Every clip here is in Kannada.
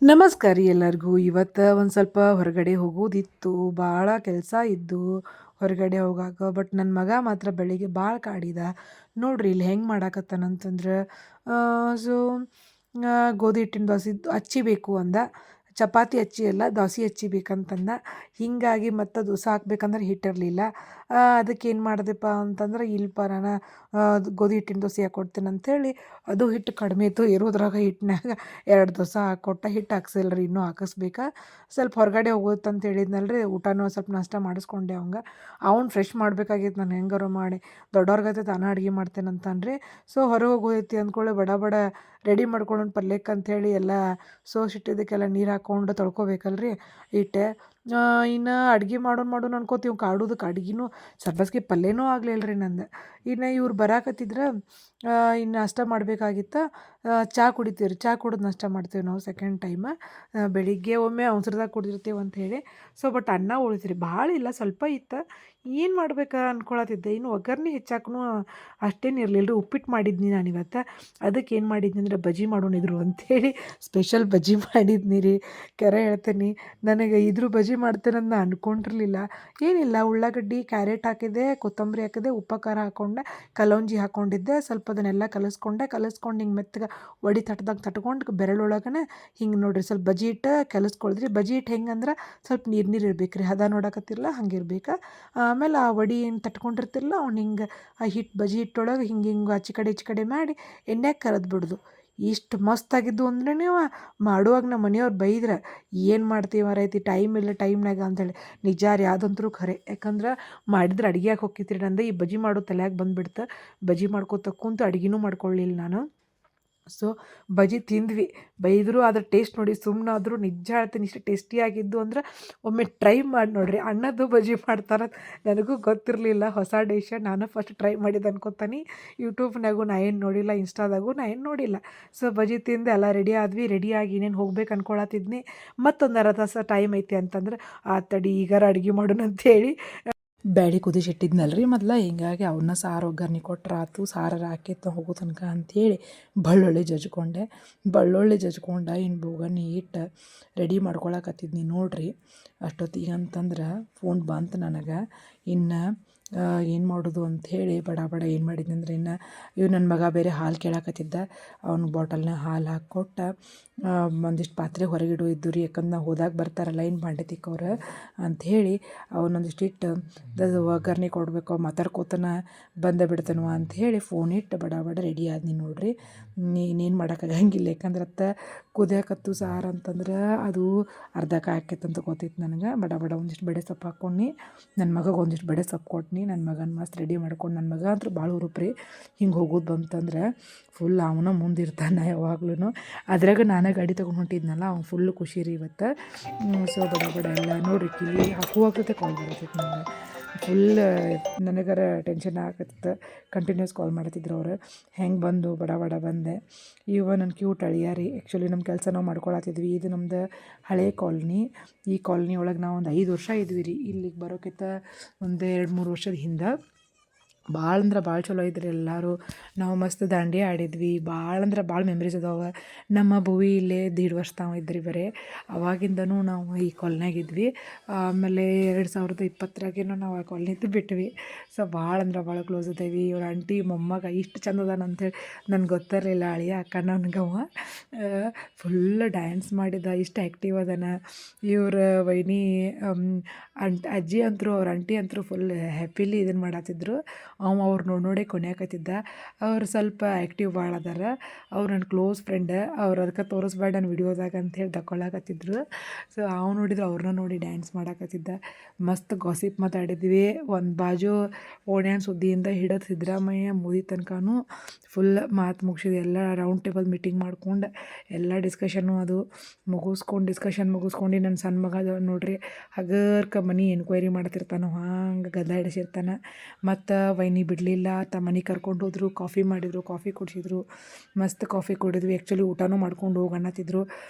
ನಮಸ್ಕಾರ ರೀ ಎಲ್ಲರಿಗೂ. ಇವತ್ತು ಒಂದು ಸ್ವಲ್ಪ ಹೊರಗಡೆ ಹೋಗೋದಿತ್ತು. ಭಾಳ ಕೆಲಸ ಇದ್ದು ಹೊರಗಡೆ ಹೋಗಾಕ. ಬಟ್ ನನ್ನ ಮಗ ಮಾತ್ರ ಬೆಳಿಗ್ಗೆ ಭಾಳ ಕಾಡಿದ. ನೋಡ್ರಿ ಇಲ್ಲಿ ಹೆಂಗೆ ಮಾಡಾಕತ್ತಾನಂತಂದ್ರೆ ಸೊ ಗೋಧಿ ಹಿಟ್ಟಿನ ದೋಸೆ ಹಚ್ಚಿಬೇಕು ಅಂದ. ಚಪಾತಿ ಹಚ್ಚಿ ಅಲ್ಲ ದೋಸೆ ಹಚ್ಚಿಬೇಕಂತಂದ. ಹೀಗಾಗಿ ಮತ್ತು ದೋಸೆ ಹಾಕ್ಬೇಕಂದ್ರೆ ಹಿಟ್ಟಿರಲಿಲ್ಲ. ಅದಕ್ಕೇನು ಮಾಡಿದೆಪ್ಪ ಅಂತಂದ್ರೆ ಇಲ್ಲಪ್ಪ ನಾನು ಗೋಧಿ ಹಿಟ್ಟಿನ ದೋಸೆ ಹಾಕ್ಕೊಡ್ತೀನಿ ಅಂಥೇಳಿ ಅದು ಹಿಟ್ಟು ಕಡಿಮೆ ಇತ್ತು ಇರೋದ್ರಾಗ ಹಿಟ್ಟಿನಾಗ 2 ದೋಸೆ ಹಾಕ್ಕೊಟ್ಟ. ಹಿಟ್ಟು ಹಾಕ್ಸಿಲ್ಲ ರೀ, ಇನ್ನೂ ಹಾಕಿಸ್ಬೇಕಾ. ಸ್ವಲ್ಪ ಹೊರಗಡೆ ಹೋಗುತ್ತಂತ ಹೇಳಿದ್ನಲ್ಲ ರೀ, ಊಟನೂ ಸ್ವಲ್ಪ ನಾಷ್ಟ ಮಾಡಿಸ್ಕೊಂಡೆ ಅವಂಗೆ. ಅವ್ನು ಫ್ರೆಶ್ ಮಾಡ್ಬೇಕಾಗಿತ್ತು ನಾನು ಹೆಂಗಾರು ಮಾಡಿ. ದೊಡ್ಡವ್ರಿಗೈತೆ ತಾನೇ ಅಡುಗೆ ಮಾಡ್ತೇನಂತಾನ್ರಿ. ಸೊ ಹೊರಗೆ ಹೋಗೋದೈತಿ ಅಂದ್ಕೊಳ್ಳಿ ಬಡ ಬಡ ರೆಡಿ ಮಾಡ್ಕೊಂಡು ಪಲ್ಯಕ್ಕೆ ಅಂಥೇಳಿ ಎಲ್ಲ ಸೋಸಿಟ್ಟಿದ್ದಕ್ಕೆಲ್ಲ ನೀರು ಹಾಕ್ಕೊಂಡು ತೊಳ್ಕೊಬೇಕಲ್ರಿ ಇಟ್ಟೆ. ಇನ್ನು ಅಡ್ಗೆ ಮಾಡೋಣ ಅನ್ಕೋತೀವಿ ಕಾಡೋದಕ್ಕೆ ಅಡ್ಗೆನೂ ಸಬ್ಬಸ್ಗೆ ಪಲ್ಯನೂ ಆಗಲಿಲ್ಲ ರೀ ನಂದು. ಇನ್ನು ಇವ್ರು ಬರಾಕತ್ತಿದ್ರೆ ಇನ್ನು ನಾಷ್ಟ ಮಾಡಬೇಕಾಗಿತ್ತು. ಚಹಾ ಕುಡಿತೀವಿ ರೀ, ಚಹಾ ಕುಡಿದು ನಾಷ್ಟ ಮಾಡ್ತೀವಿ ನಾವು ಸೆಕೆಂಡ್ ಟೈಮ. ಬೆಳಿಗ್ಗೆ ಒಮ್ಮೆ ಅವಸರದಾಗ ಕುಡಿದಿರ್ತೀವಿ ಅಂಥೇಳಿ. ಸೊ ಬಟ್ ಅನ್ನ ಉಳಿತು ರೀ, ಭಾಳ ಇಲ್ಲ ಸ್ವಲ್ಪ ಇತ್ತು. ಏನು ಮಾಡ್ಬೇಕು ಅಂದ್ಕೊಳತ್ತಿದ್ದೆ. ಇನ್ನು ಒಗ್ಗರಣೆ ಹೆಚ್ಚಾಕೂ ಅಷ್ಟೇನು ಇರಲಿಲ್ಲ ರೀ. ಉಪ್ಪಿಟ್ಟು ಮಾಡಿದ್ನಿ ನಾನು ಇವತ್ತು. ಅದಕ್ಕೆ ಏನು ಮಾಡಿದ್ನಿ ಅಂದ್ರೆ ಬಜ್ಜಿ ಮಾಡೋಣಿದ್ರು ಅಂಥೇಳಿ ಸ್ಪೆಷಲ್ ಬಜ್ಜಿ ಮಾಡಿದ್ನಿ ರೀ. ಕರೆ ಹೇಳ್ತೀನಿ, ನನಗೆ ಇದ್ರ ಬಜ್ಜಿ ಮಾಡ್ತೇನಂತ ನಾನು ಅಂದ್ಕೊಂಡಿರಲಿಲ್ಲ. ಏನಿಲ್ಲ, ಉಳ್ಳಾಗಡ್ಡಿ ಕ್ಯಾರೆಟ್ ಹಾಕಿದ್ದೆ, ಕೊತ್ತಂಬರಿ ಹಾಕಿದೆ, ಉಪ್ಪು ಖಾರ ಹಾಕ್ಕೊಂಡೆ, ಕಲೌಂಜಿ ಹಾಕ್ಕೊಂಡಿದ್ದೆ. ಸ್ವಲ್ಪ ಅದನ್ನೆಲ್ಲ ಕಲಿಸ್ಕೊಂಡು ಹಿಂಗೆ ಮೆತ್ತಗೆ ವಡೆ ತಟ್ದಾಗ ತಟ್ಕೊಂಡು ಬೆರಳೊಳಗನೆ ಹಿಂಗೆ ನೋಡಿರಿ ಸ್ವಲ್ಪ ಬಜ್ಜಿ ಹಿಟ್ಟು ಕಲಿಸ್ಕೊಳ್ದ್ರಿ. ಬಜ್ಜಿ ಹಿಟ್ಟು ಹೆಂಗಂದ್ರೆ ಸ್ವಲ್ಪ ನೀರು ಇರ್ಬೇಕು ರೀ, ಹದ ನೋಡಕತ್ತಿರಲ್ಲ ಹಂಗೆ ಇರ್ಬೇಕು. ಆಮೇಲೆ ಆ ವಡೆ ಏನು ತಟ್ಕೊಂಡಿರ್ತಿರಲ್ಲ ಅವ್ನು ಹಿಂಗೆ ಆ ಹಿಟ್ಟು ಬಜ್ಜಿ ಹಿಟ್ಟೊಳಗೆ ಹಿಂಗೆ ಆಚೆ ಕಡೆ ಈಚೆ ಕಡೆ ಮಾಡಿ ಎಣ್ಣೆಗೆ ಕರೆದು ಬಿಡೋದು. ಇಷ್ಟು ಮಸ್ತಾಗಿದ್ದು ಅಂದ್ರೆ ನೀವು ಮಾಡುವಾಗ ನಮ್ಮ ಮನೆಯವ್ರು ಬೈದ್ರೆ, ಏನು ಮಾಡ್ತೀವಿ ಮಾರೈತಿ ಟೈಮ್ ಇಲ್ಲ ಟೈಮ್ನಾಗ ಅಂಥೇಳಿ. ನಿಜ ರೀ, ಅದಂತರೂ ಖರೆ. ಯಾಕಂದ್ರೆ ಮಾಡಿದ್ರೆ ಅಡುಗೆ ಹೋಗ್ತಿತ್ರಿ ನಂದು. ಈ ಬಜ್ಜಿ ಮಾಡೋ ತಲೆಯಾಗ ಬಂದುಬಿಡ್ತು. ಬಜ್ಜಿ ಮಾಡ್ಕೋತ ಕುಂತು ಅಡುಗೆನೂ ಮಾಡ್ಕೊಳ್ಳಿಲ್ಲ ನಾನು. ಸೊ ಬಜ್ಜಿ ತಿಂದ್ವಿ. ಬೈದರು ಅದ್ರ ಟೇಸ್ಟ್ ನೋಡಿ ಸುಮ್ಮನಾದ್ರು. ನಿಜ ಹೇಳ್ತೀನಿ, ಇಷ್ಟು ಟೇಸ್ಟಿಯಾಗಿದ್ದು ಅಂದ್ರೆ ಒಮ್ಮೆ ಟ್ರೈ ಮಾಡಿ ನೋಡಿರಿ. ಅಣ್ಣದ್ದು ಬಜ್ಜಿ ಮಾಡ್ತಾರೆ, ನನಗೂ ಗೊತ್ತಿರಲಿಲ್ಲ, ಹೊಸ ಡಿಶ್. ನಾನು ಫಸ್ಟ್ ಟ್ರೈ ಮಾಡಿದ್ದು ಅನ್ಕೋತಾನೆ. ಯೂಟ್ಯೂಬ್ನಾಗೂ ನಾ ಏನು ನೋಡಿಲ್ಲ, ಇನ್ಸ್ಟಾದಾಗೂ ನಾ ಏನು ನೋಡಿಲ್ಲ. ಸೊ ಬಜ್ಜಿ ತಿಂದು ಎಲ್ಲ ರೆಡಿ ಆದ್ವಿ. ರೆಡಿಯಾಗಿ ಇನ್ನೇನು ಹೋಗ್ಬೇಕು ಅನ್ಕೊಳತ್ತಿದ್ನಿ. ಮತ್ತೊಂದು ಅರ್ಧ ತಾಸು ಟೈಮ್ ಐತಿ ಅಂತಂದ್ರೆ ಆ ತಡಿ ಈಗಾರ ಅಡುಗೆ ಮಾಡೋಣ ಅಂಥೇಳಿ ಬ್ಯಾಳಿ ಕುದಿಸಿಟ್ಟಿದ್ನಲ್ಲ ರೀ ಮೊದಲ. ಹಿಂಗಾಗಿ ಅವನ್ನ ಸಾರು ಒಗ್ಗರ್ಣೆ ಕೊಟ್ರೆ ಆತು, ಸಾರು ಹಾಕಿತ್ತು ಹೋಗೋ ತನಕ ಅಂಥೇಳಿ ಬೆಳ್ಳುಳ್ಳಿ ಜಜ್ಕೊಂಡು ಇನ್ನು ಬೋಗಣಿ ಇಟ್ಟು ರೆಡಿ ಮಾಡ್ಕೊಳಕತ್ತಿದ್ನಿ ನೋಡ್ರಿ. ಅಷ್ಟೊತ್ತಿಗೆ ಅಂತಂದ್ರೆ ಫೋನ್ ಬಂತು ನನಗೆ. ಇನ್ನು ಏನು ಮಾಡೋದು ಅಂಥೇಳಿ ಬಡ ಬಡ ಏನು ಮಾಡಿದ್ನಿ ಅಂದ್ರೆ, ಇನ್ನು ನನ್ನ ಮಗ ಬೇರೆ ಹಾಲು ಕೇಳಾಕತ್ತಿದ್ದ. ಅವ್ನು ಬಾಟಲ್ನಾಗ ಹಾಲು ಹಾಕ್ಕೊಟ್ಟ. ಒಂದಿಷ್ಟು ಪಾತ್ರೆ ಹೊರಗಿಡು ಇದ್ದು ರೀ, ಯಾಕಂದ್ರೆ ನಾವು ಹೋದಾಗ ಬರ್ತಾರಲ್ಲ ಏನು ಭಾಂಡೆ ತಿಕ್ಕವ್ರು ಅಂಥೇಳಿ ಅವನೊಂದಿಷ್ಟು ಇಟ್ಟು ಒಗ್ಗರಣೆ ಕೊಡಬೇಕು, ಮಾತಾಡ್ಕೋತನ ಬಂದೇ ಬಿಡ್ತಾನವ ಅಂಥೇಳಿ ಫೋನ್ ಇಟ್ಟು ಬಡ ಬಡ ರೆಡಿ ಆದ್ನಿ ನೋಡ್ರಿ. ಇನ್ನೇನು ಮಾಡೋಕ್ಕಾಗಂಗಿಲ್ಲ, ಯಾಕಂದ್ರೆ ಕುದಿಯಾಕತ್ತು ಸಾರು ಅಂತಂದ್ರೆ ಅದು ಅರ್ಧಕ್ಕೆ ಆಕೈತಂತ ಗೊತ್ತಿತ್ತು ನನಗೆ. ಬಡ ಬಡ ಒಂದಿಷ್ಟು ಬೇಳೆ ಸೊಪ್ಪು ಹಾಕ್ಕೊಂಡು ನನ್ನ ಮಗಗೆ ಒಂದಿಷ್ಟು ಬೇಳೆ ಸೊಪ್ಪು ಕೊಟ್ನಿ. ನನ್ನ ಮಗನ ಮಸ್ತ್ ರೆಡಿ ಮಾಡ್ಕೊಂಡು, ನನ್ನ ಮಗ ಅಂತೂ ಭಾಳ ಹುರುಪ್ರಿ. ಹಿಂಗೆ ಹೋಗೋದು ಬಂತಂದ್ರೆ ಫುಲ್ ಅವನ ಮುಂದಿರ್ತಾನೆ ಯಾವಾಗ್ಲೂ. ಅದ್ರಾಗ ನಾನೇ ಗಾಡಿ ತೊಗೊಂಡು ಹೊಂಟಿದ್ನಲ್ಲ, ಅವ್ನು ಫುಲ್ಲು ಖುಷಿ ರೀ ಇವತ್ತು. ಸೊ ಬಡ ಬಡ ಎಲ್ಲ ನೋಡಿರಿ ಕಿವಿ ಹಾಕುವಾಗ್ತೈತೆ ಕಾಲ್ ಬರತೈತೆ ನನಗೆ. ಫುಲ್ ನನಗರ ಟೆನ್ಷನ್ ಆಗತ್ತೆ. ಕಂಟಿನ್ಯೂಸ್ ಕಾಲ್ ಮಾಡ್ತಿದ್ರು ಅವ್ರು. ಹೆಂಗೆ ಬಂದು ಬಡ ಬಡ ಬಂದೆ. ಇವ ನನ್ನ ಕ್ಯೂಟ್ ಅಳಿಯ ರೀ. ಆ್ಯಕ್ಚುಲಿ ನಮ್ಮ ಕೆಲಸ ನಾವು ಮಾಡ್ಕೊಳತ್ತಿದ್ವಿ. ಇದು ನಮ್ದು ಹಳೆ ಕಾಲ್ನಿ. ಈ ಕಾಲ್ನಿ ಒಳಗೆ ನಾವು ಒಂದು 5 ವರ್ಷ ಇದ್ವಿ ರೀ. ಇಲ್ಲಿಗೆ ಬರೋಕ್ಕಿಂತ ಒಂದು 2-3 ವರ್ಷದ ಹಿಂದೆ. ಭಾಳ ಅಂದ್ರೆ ಭಾಳ ಚಲೋ ಇದ್ರಿ ಎಲ್ಲರೂ. ನಾವು ಮಸ್ತ್ ದಾಂಡಿಯಾ ಆಡಿದ್ವಿ. ಭಾಳ ಅಂದ್ರೆ ಭಾಳ ಮೆಮ್ರೀಸ್ ಅದಾವೆ. ನಮ್ಮ ಭುವಿ ಇಲ್ಲೇ 1.5 ವರ್ಷ ತಾವು ಇದ್ರಿ ಬರೀ. ಅವಾಗಿಂದನೂ ನಾವು ಈ ಕಾಲ್ನಾಗಿದ್ವಿ. ಆಮೇಲೆ 2020ರಾಗೇನೋ ನಾವು ಆ ಕಾಲ್ನಿದ್ದು ಬಿಟ್ವಿ. ಸೊ ಭಾಳ ಅಂದ್ರೆ ಭಾಳ ಕ್ಲೋಸ್ ಇದ್ದೇವೆ. ಇವ್ರ ಆಂಟಿ ಮೊಮ್ಮಗ ಇಷ್ಟು ಚಂದ ಅದಾನ ಅಂಥೇಳಿ ನನಗೆ ಗೊತ್ತಿರಲಿಲ್ಲ. ಅಳಿಯ ಅಕ್ಕ ನನಗವ ಫುಲ್ ಡ್ಯಾನ್ಸ್ ಮಾಡಿದ, ಇಷ್ಟು ಆ್ಯಕ್ಟಿವ್ ಅದಾನ. ಇವ್ರ ವೈನಿ ಅಜ್ಜಿ ಅಂತರೂ ಅವ್ರ ಆಂಟಿ ಅಂತರೂ ಫುಲ್ ಹ್ಯಾಪಿಲಿ ಇದನ್ನು ಮಾಡತ್ತಿದ್ರು. ಅವ್ರು ನೋಡೇ ಕೊನೆಯಾಕತ್ತಿದ್ದ. ಅವ್ರು ಸ್ವಲ್ಪ ಆ್ಯಕ್ಟಿವ್ ಭಾಳ ಅದಾರ. ಅವ್ರು ನನ್ನ ಕ್ಲೋಸ್ ಫ್ರೆಂಡ್. ಅವ್ರು ಅದಕ್ಕೆ ತೋರಿಸ್ಬೇಡ ನನ್ನ ವಿಡಿಯೋದಾಗ ಅಂಥೇಳಿ ತಗೊಳಕತ್ತಿದ್ರು. ಸೊ ಅವ್ನು ನೋಡಿದ್ರೆ ಅವ್ರನ್ನ ನೋಡಿ ಡ್ಯಾನ್ಸ್ ಮಾಡಾಕತ್ತಿದ್ದ. ಮಸ್ತ್ ಗಾಸಿಪ್ ಮಾತಾಡಿದ್ವಿ. ಒಂದು ಬಾಜು ಓಣ್ಯಾನ ಸುದ್ದಿಯಿಂದ ಹಿಡಿದು ಸಿದ್ದರಾಮಯ್ಯ ಮೋದಿ ತನಕನೂ ಫುಲ್ ಮಾತು ಮುಗಿಸಿದ್ವಿ. ಎಲ್ಲ ರೌಂಡ್ ಟೇಬಲ್ ಮೀಟಿಂಗ್ ಮಾಡ್ಕೊಂಡು ಎಲ್ಲ ಡಿಸ್ಕಷನ್ನು ಅದು ಡಿಸ್ಕಷನ್ ಮುಗಿಸ್ಕೊಂಡು ನನ್ನ ಸಣ್ಣ ಮಗ ನೋಡ್ರಿ ಹಗರ್ಕ ಮನೆ ಎನ್ಕ್ವೈರಿ ಮಾಡ್ತಿರ್ತಾನೆ, ಹಂಗೆ ಗದ್ದಲ ಹಿಡಿಸಿರ್ತಾನೆ. ಮತ್ತು ವೈನಿ ಬಿಡಲಿಲ್ಲ ಮನೆಗೆ ಕರ್ಕೊಂಡು ಹೋದರು, ಕಾಫಿ ಮಾಡಿದರು, ಕಾಫಿ ಕುಡಿಸಿದ್ರು, ಮಸ್ತ್ ಕಾಫಿ ಕುಡಿದ್ವಿ. ಆ್ಯಕ್ಚುಲಿ ಊಟನೂ ಮಾಡ್ಕೊಂಡು ಹೋಗಣತ್ತಿದ್ರು,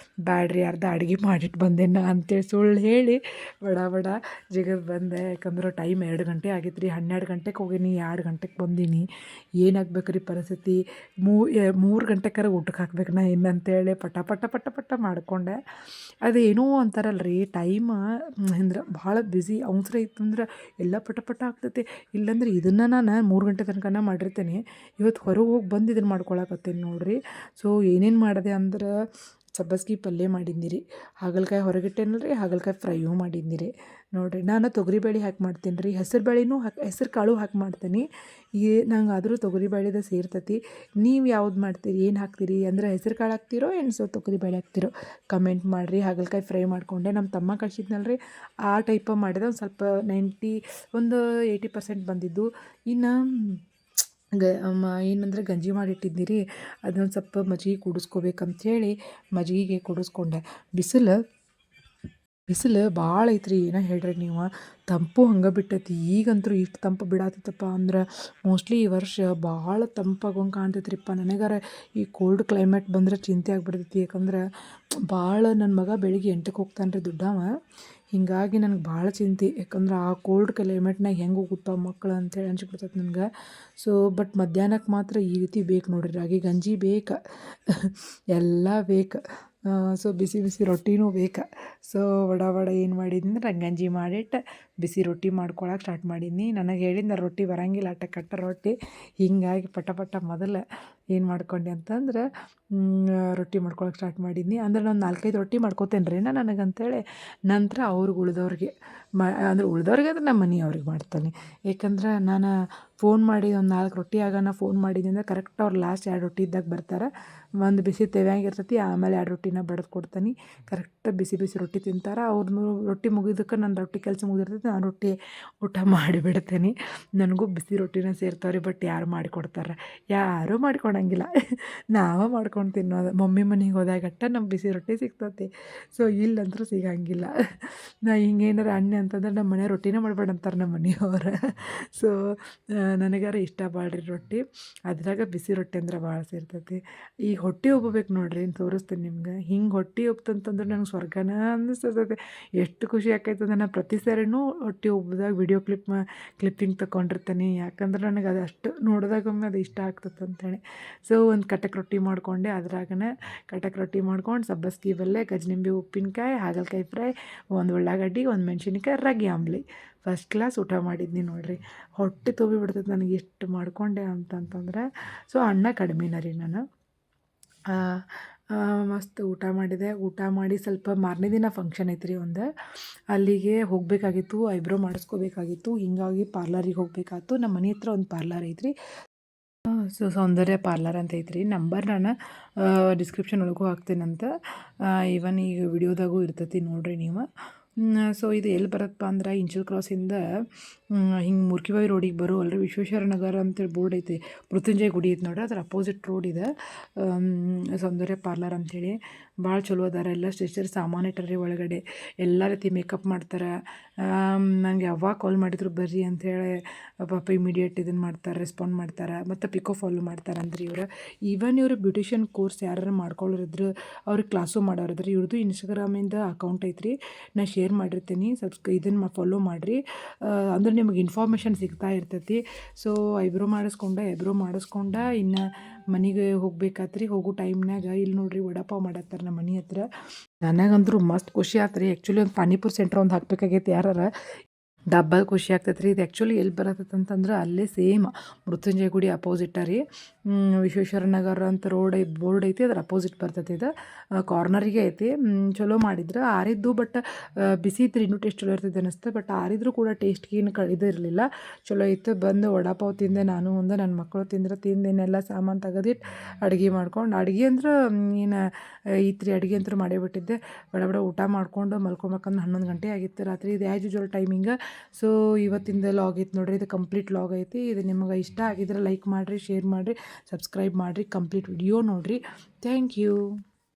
ಬ್ಯಾಡ್ರಿ ಅರ್ಧ ಅಡುಗೆ ಮಾಡಿಟ್ಟು ಬಂದೇನ ಅಂತೇಳಿ ಸುಳ್ಳು ಹೇಳಿ ಬಡ ಜಿಗದ್ ಬಂದೆ. ಯಾಕಂದ್ರೆ ಟೈಮ್ 2 ಗಂಟೆ ಆಗಿತ್ತು ರೀ. 12 ಗಂಟೆಗೆ ಹೋಗೀನಿ, 2 ಗಂಟೆಗೆ ಬಂದೀನಿ. ಏನಾಗ್ಬೇಕು ರೀ ಪರಿಸ್ಥಿತಿ. 3 ಗಂಟೆಗಾರ ಊಟಕ್ಕೆ ಹಾಕ್ಬೇಕು ನಾ ಇನ್ನಂತೇಳಿ ಪಟ ಮಾಡಿಕೊಂಡೆ. ಅದೇನೋ ಅಂತಾರಲ್ಲ ರೀ, ಟೈಮ್ ಅಂದ್ರೆ ಭಾಳ ಬ್ಯುಸಿ ಅವಸರ ಇತ್ತಂದ್ರೆ ಎಲ್ಲ ಪಟ ಆಗ್ತೈತಿ. ಇಲ್ಲಾಂದ್ರೆ ಇದನ್ನು ನಾನು 3 ಗಂಟೆ ತನಕನ ಮಾಡಿರ್ತೇನೆ. ಇವತ್ತು ಹೊರಗೆ ಹೋಗಿ ಬಂದು ಇದನ್ನು ಮಾಡ್ಕೊಳಕತ್ತೇನೆ ನೋಡಿರಿ. ಸೊ ಏನೇನು ಮಾಡಿದೆ ಅಂದ್ರೆ ಸಬ್ಬಸ್ಗೆ ಪಲ್ಯ ಮಾಡಿದ್ನಿ ಹಾಗಲಕಾಯಿ ಹೊರಗಿಟ್ಟೇನಲ್ಲ ರೀ, ಹಾಗಲಕಾಯಿ ಫ್ರೈಯೂ ಮಾಡಿದ್ನಿ ನೋಡಿರಿ. ನಾನು ತೊಗರಿಬೇಳೆ ಹಾಕಿ ಮಾಡ್ತೀನಿ ರೀ, ಹೆಸರು ಕಾಳು ಹಾಕಿ ಮಾಡ್ತೀನಿ. ನಂಗೆ ಆದರೂ ತೊಗರಿಬೇಳೆದ ಸೇರ್ತತಿ. ನೀವು ಯಾವ್ದು ಮಾಡ್ತೀರಿ, ಏನು ಹಾಕ್ತೀರಿ ಅಂದ್ರೆ ಹೆಸರು ಕಾಳು ಹಾಕ್ತಿರೋ ಏನು ತೊಗರಿಬೇಳೆ ಹಾಕ್ತಿರೋ ಕಮೆಂಟ್ ಮಾಡಿರಿ. ಹಾಗಲಕಾಯಿ ಫ್ರೈ ಮಾಡಿಕೊಂಡೆ. ನಮ್ಮ ತಮ್ಮ ಕಳಿಸಿದ್ನಲ್ಲ ರೀ, ಆ ಟೈಪ ಮಾಡಿದೆ. ಒಂದು ಸ್ವಲ್ಪ 80% ಬಂದಿದ್ದು. ಇನ್ನು ಏನಂದ್ರೆ ಗಂಜಿ ಮಾಡಿಟ್ಟಿದ್ನಿ ರೀ, ಅದನ್ನೊಂದು ಸ್ವಲ್ಪ ಮಜ್ಜಿಗೆ ಕುಡಿಸ್ಕೋಬೇಕಂಥೇಳಿ ಮಜ್ಜಿಗೆ ಕುಡಿಸ್ಕೊಂಡೆ. ಬಿಸಿಲು ಭಾಳ ಐತ್ರಿ, ಏನೋ ಹೇಳ್ರಿ ನೀವು. ತಂಪು ಹಂಗೆ ಬಿಟ್ಟೈತಿ. ಈಗಂತೂ ಇಷ್ಟು ತಂಪು ಬಿಡಾತೈತಪ್ಪ ಅಂದ್ರೆ ಮೋಸ್ಟ್ಲಿ ಈ ವರ್ಷ ಭಾಳ ತಂಪಾಗೋಂಗೆ ಕಾಣ್ತೈತ್ರಿಪ್ಪ. ನನಗಾರ ಈ ಕೋಲ್ಡ್ ಕ್ಲೈಮೇಟ್ ಬಂದರೆ ಚಿಂತೆ ಆಗಿಬಿಡ್ತೈತಿ. ಯಾಕಂದ್ರೆ ಭಾಳ ನನ್ನ ಮಗ ಬೆಳಿಗ್ಗೆ 8ಕ್ಕೆ ಹೋಗ್ತಾನೆ ರೀ ದುಡ್ಡವ. ಹೀಗಾಗಿ ನನಗೆ ಭಾಳ ಚಿಂತೆ. ಯಾಕಂದ್ರೆ ಆ ಕೋಲ್ಡ್ ಕ್ಲೈಮೇಟ್ನಾಗ ಹೆಂಗೆ ಹೋಗುತ್ತಾವ ಮಕ್ಕಳು ಅಂತೇಳಿ ಅನ್ಸಿಬಿಡ್ತೈತೆ ನನಗೆ. ಸೊ ಬಟ್ ಮಧ್ಯಾಹ್ನಕ್ಕೆ ಮಾತ್ರ ಈ ರೀತಿ ಬೇಕು ನೋಡಿರಿ, ರಾಗಿ ಗಂಜಿ ಬೇಕು, ಎಲ್ಲ ಬೇಕು. ಸೊ ಬಿಸಿ ರೊಟ್ಟಿನೂ ಬೇಕು. ಸೊ ವಡ ಏನು ಮಾಡಿದ್ನಿ ಅಂದ್ರೆ ಗಂಜಿ ಮಾಡಿಟ್ಟು ಬಿಸಿ ರೊಟ್ಟಿ ಮಾಡ್ಕೊಳಕ್ಕೆ ಸ್ಟಾರ್ಟ್ ಮಾಡೀನಿ. ನನಗೆ ಹೇಳಿದ್ನ ರೊಟ್ಟಿ ಬರೋಂಗಿಲ್ಲ, ಕಟ್ಟ ರೊಟ್ಟಿ. ಹೀಗಾಗಿ ಪಟ ಮೊದಲು ಏನು ಮಾಡ್ಕೊಂಡೆ ಅಂತಂದ್ರೆ ರೊಟ್ಟಿ ಮಾಡ್ಕೊಳಕ್ಕೆ ಸ್ಟಾರ್ಟ್ ಮಾಡಿದ್ನಿ. ಅಂದ್ರೆ ನಾನು 4-5 ರೊಟ್ಟಿ ಮಾಡ್ಕೋತೇನೆ ರೀ ನನಗಂತೇಳಿ. ನಂತರ ಅವ್ರಿಗೆ ಉಳಿದವ್ರಿಗೆ ಅಂದ್ರೆ ಅಂದ್ರೆ ನಮ್ಮ ಮನೆಯವ್ರಿಗೆ ಮಾಡ್ತಾನೆ. ಏಕೆಂದ್ರೆ ನಾನು ಫೋನ್ ಮಾಡಿ ಒಂದು 4 ರೊಟ್ಟಿ ಆಗೋಣ ಫೋನ್ ಮಾಡಿದ್ದೆ ಅಂದ್ರೆ ಕರೆಕ್ಟ್ ಅವ್ರು ಲಾಸ್ಟ್ 2 ರೊಟ್ಟಿ ಇದ್ದಾಗ ಬರ್ತಾರೆ. ಒಂದು ಬಿಸಿ ತೆವ್ಯಾಂಗಿರ್ತೈತಿ, ಆಮೇಲೆ 2 ರೊಟ್ಟಿನ ಬಡ್ದು ಕೊಡ್ತೀನಿ. ಕರೆಕ್ಟ್ ಬಿಸಿ ರೊಟ್ಟಿ ತಿಂತಾರೆ. ಅವ್ರದ್ದು ರೊಟ್ಟಿ ಮುಗಿದಕ್ಕೆ ನನ್ನ ರೊಟ್ಟಿ ಕೆಲಸ ಮುಗಿದಿರ್ತೈತಿ, ನಾನು ರೊಟ್ಟಿ ಊಟ ಮಾಡಿಬಿಡ್ತೇನೆ. ನನಗೂ ಬಿಸಿ ರೊಟ್ಟಿನ ಸೇರ್ತಾವ್ರಿ. ಬಟ್ ಯಾರು ಮಾಡಿಕೊಡ್ತಾರೆ? ಯಾರೂ ಮಾಡಿಕೊಡಂಗಿಲ್ಲ. ನಾವೇ ಮಾಡ್ಕೊಂಡು ತಿನ್ನೋದು. ಮಮ್ಮಿ ಮನೆಗೆ ಹೋದಾಗಟ್ಟ ನಮ್ಗೆ ಬಿಸಿ ರೊಟ್ಟಿ ಸಿಗ್ತೈತಿ. ಸೊ ಇಲ್ಲಂತೂ ಸಿಗಂಗಿಲ್ಲ. ನಾ ಹಿಂಗೇನಾರ ಅನ್ನಿ ಅಂತಂದ್ರೆ ನಮ್ಮ ಮನೆ ರೊಟ್ಟಿನೇ ಮಾಡಬೇಡ ಅಂತಾರೆ ನಮ್ಮ ಮನೆಯವ್ರು. ಸೊ ನನಗಾರ ಇಷ್ಟ ಬಾಳ್ರಿ ರೊಟ್ಟಿ, ಅದ್ರಾಗ ಬಿಸಿ ರೊಟ್ಟಿ ಅಂದ್ರೆ ಭಾಳ ಸೇರ್ತೈತಿ. ಈಗ ಹೊಟ್ಟೆ ಉಬ್ಬಬೇಕು ನೋಡ್ರಿ, ತೋರಿಸ್ತೀನಿ ನಿಮ್ಗೆ. ಹಿಂಗೆ ಹೊಟ್ಟೆ ಉಬ್ತಂತಂದ್ರೆ ನಂಗೆ ಸ್ವರ್ಗನ ಅನ್ನಿಸ್ತೈತೆ. ಎಷ್ಟು ಖುಷಿ ಆಕೈತೆ ಅಂದ್ರೆ ನಾನು ಪ್ರತಿ ಸಾರಿನೂ ಹೊಟ್ಟೆ ಉಬ್ಬಿದಾಗ ವಿಡಿಯೋ ಕ್ಲಿಪ್ಪಿಂಗ್ ತೊಗೊಂಡಿರ್ತೀನಿ. ಯಾಕಂದ್ರೆ ನನಗೆ ಅದು ಅಷ್ಟು ನೋಡಿದಾಗೊಮ್ಮೆ ಅದು ಇಷ್ಟ ಆಗ್ತದೆ ಅಂತೇಳಿ. ಸೊ ಒಂದು ಕಟಕ್ ರೊಟ್ಟಿ ಮಾಡಿಕೊಂಡೆ. ಅದ್ರಾಗನೇ ಕಟಕ್ ರೊಟ್ಟಿ ಮಾಡ್ಕೊಂಡು ಸಬ್ಬಸ್ಗೆ ಪಲ್ಯ, ಗಜನಿಂಬೆ ಉಪ್ಪಿನಕಾಯಿ, ಹಾಗಲಕಾಯಿ ಫ್ರೈ, ಒಂದು ಉಳ್ಳಾಗಡ್ಡಿ, ಒಂದು ಮೆಣಸಿನ್ಕಾಯಿ, ರಾಗಿ ಆಮ್ಲಿ. ಫಸ್ಟ್ ಕ್ಲಾಸ್ ಊಟ ಮಾಡಿದ್ನಿ ನೋಡಿರಿ. ಹೊಟ್ಟೆ ತುಂಬಿಬಿಡ್ತೈತೆ ನನಗೆ ಎಷ್ಟು ಮಾಡಿಕೊಂಡೆ ಅಂತಂತಂದ್ರೆ. ಸೊ ಅನ್ನ ಕಡಿಮೆನ ರೀ ನಾನು. ಮಸ್ತ್ ಊಟ ಮಾಡಿದೆ. ಊಟ ಮಾಡಿ ಸ್ವಲ್ಪ ಮಾರನೇ ದಿನ ಫಂಕ್ಷನ್ ಐತ್ರಿ ಒಂದು, ಅಲ್ಲಿಗೆ ಹೋಗಬೇಕಾಗಿತ್ತು. ಐಬ್ರೋ ಮಾಡಿಸ್ಕೋಬೇಕಾಗಿತ್ತು. ಹೀಗಾಗಿ ಪಾರ್ಲರಿಗೆ ಹೋಗಬೇಕಾಯ್ತು. ನಮ್ಮ ಮನೆ ಹತ್ರ ಒಂದು ಪಾರ್ಲರ್ ಐತ್ರಿ, ಸೊ ಸೌಂದರ್ಯ ಪಾರ್ಲರ್ ಅಂತ ಐತ್ರಿ. ನಂಬರ್ ನಾನು ಡಿಸ್ಕ್ರಿಪ್ಷನ್ ಒಳಗೂ ಹಾಕ್ತೀನಂತ. ಈವನ್ ಈಗ ವಿಡಿಯೋದಾಗೂ ಇರ್ತೈತಿ ನೋಡಿರಿ ನೀವು. ಸೊ ಇದು ಎಲ್ಲಿ ಬರುತ್ತಪ್ಪ ಅಂದ್ರೆ ಇಂಚಲ್ ಕ್ರಾಸಿಂದ ಹಿಂಗೆ ಮುರ್ಕಿಬಾವಿ ರೋಡಿಗೆ ಬರೋ ಅಲ್ರಿ, ವಿಶ್ವೇಶ್ವರ ನಗರ ಅಂತೇಳಿ ಬೋರ್ಡ್ ಐತಿ, ಮೃತ್ಯುಂಜಯ ಗುಡಿ ಐತೆ ನೋಡ್ರಿ, ಅದ್ರ ಅಪೋಸಿಟ್ ರೋಡ್ ಇದೆ. ಸೌಂದರ್ಯ ಪಾರ್ಲರ್ ಅಂಥೇಳಿ ಭಾಳ ಚಲೋ ಅದಾರ. ಎಲ್ಲ ಸ್ಟೇಷನರಿ ಸಾಮಾನು ಇಟ್ಟಾರ್ರಿ ಒಳಗಡೆ. ಎಲ್ಲ ರೀತಿ ಮೇಕಪ್ ಮಾಡ್ತಾರೆ. ನಂಗೆ ಯಾವಾಗ ಕಾಲ್ ಮಾಡಿದ್ರು ಬರ್ರಿ ಅಂಥೇಳಿ ಪಾಪ ಇಮಿಡಿಯೇಟ್ ಇದನ್ನು ಮಾಡ್ತಾರೆ, ರೆಸ್ಪಾಂಡ್ ಮಾಡ್ತಾರೆ. ಮತ್ತು ಪಿಕೋ ಫಾಲೋ ಮಾಡ್ತಾರೆ ಅಂದ್ರೆ ಇವರು. ಈವನ್ ಇವರು ಬ್ಯೂಟಿಷಿಯನ್ ಕೋರ್ಸ್ ಯಾರು ಮಾಡ್ಕೊಳ್ಳೋರಿದ್ರು, ಅವ್ರಿಗೆ ಕ್ಲಾಸು ಮಾಡೋರಿದ್ರು. ಇವ್ರದ್ದು ಇನ್ಸ್ಟಾಗ್ರಾಮಿಂದ ಅಕೌಂಟ್ ಐತ್ರಿ, ನಾನು ಶೇರ್ ಮಾಡಿರ್ತೀನಿ. ಇದನ್ನು ಫಾಲೋ ಮಾಡಿರಿ, ಅಂದ್ರೆ ನಿಮಗೆ ಇನ್ಫಾರ್ಮೇಷನ್ ಸಿಗ್ತಾ ಇರ್ತೈತಿ. ಸೊ ಐಬ್ರೋ ಮಾಡಿಸ್ಕೊಂಡ ಇನ್ನು ಮನೆಗೆ ಹೋಗ್ಬೇಕಾತ್ರಿ. ಹೋಗೋ ಟೈಮ್ನಾಗ ಇಲ್ಲಿ ನೋಡ್ರಿ ವಡಾಪಾವ್ ಮಾಡತ್ತಾರೆ ನಮ್ಮ ಮನೆ ಹತ್ರ. ನನಗಂತೂ ಮಸ್ತ್ ಖುಷಿ ಆಯ್ತು ರೀ. ಆ್ಯಕ್ಚುಲಿ ಒಂದು ಪಾನಿಪುರಿ ಸೆಂಟ್ರ್ ಒಂದು ಹಾಕಬೇಕಾಗೈತೆ ಯಾರಾರ, ಡಬ್ಬಲ್ ಖುಷಿ ಆಗ್ತೈತೆ ರೀ. ಇದು ಆ್ಯಕ್ಚುಲಿ ಎಲ್ಲಿ ಬರತ್ತೈತೆ ಅಂತಂದ್ರೆ ಅಲ್ಲೇ ಸೇಮ್ ಮೃತ್ಯುಂಜಯ ಗುಡಿ ಅಪೋಸಿಟ ರೀ. ವಿಶ್ವೇಶ್ವರ ನಗರ ಅಂತ ಬೋರ್ಡ್ ಐತಿ, ಅದ್ರ ಅಪೋಸಿಟ್ ಬರ್ತೈತಿ. ಇದು ಕಾರ್ನರಿಗೆ ಐತಿ. ಚಲೋ ಮಾಡಿದ್ರು, ಆರಿದ್ದು. ಬಟ್ ಬಿಸಿ ಇತ್ತು, ಇನ್ನೂ ಟೇಸ್ಟ್ ಚಲೋ ಇರ್ತೈತೆ ಅನ್ನಿಸ್ತು. ಬಟ್ ಆರಿದ್ರು ಕೂಡ ಟೇಸ್ಟ್ಗೇನು ಇದು ಇರಲಿಲ್ಲ, ಚಲೋ ಇತ್ತು. ಬಂದು ವಡಾಪಾವ್ ತಿಂದೆ, ನಾನು ಒಂದು ನನ್ನ ಮಕ್ಕಳು ತಿಂದೇನೆಲ್ಲ ಸಾಮಾನು ತೆಗೆದಿಟ್ಟು ಅಡುಗೆ ಮಾಡ್ಕೊಂಡು. ಅಡುಗೆ ಅಂದ್ರೆ ಏನು ಇತ್ತು ಅಡುಗೆ ಅಂತೂ ಮಾಡೇ ಬಿಟ್ಟಿದ್ದೆ. ಬಡ ಊಟ ಮಾಡ್ಕೊಂಡು ಮಲ್ಕೊಬೇಕಂದ್ರೆ 11 ಗಂಟೆ ಆಗಿತ್ತು ರಾತ್ರಿ. ಇದು ಆ್ಯಸ್ ಯೂಶ್ವಲ್ ಟೈಮಿಂಗ. ಸೊ ಇವತ್ತಿಂದ ಲಾಗ್ ಐತೆ ನೋಡಿರಿ, ಇದು ಕಂಪ್ಲೀಟ್ ಲಾಗ್ ಐತಿ. ಇದು ನಿಮಗೆ ಇಷ್ಟ ಆಗಿದ್ರೆ ಲೈಕ್ ಮಾಡಿರಿ, ಶೇರ್ ಮಾಡಿರಿ, ಸಬ್ಸ್ಕ್ರೈಬ್ ಮಾಡಿರಿ, ಕಂಪ್ಲೀಟ್ ವಿಡಿಯೋ ನೋಡಿರಿ. Thank you.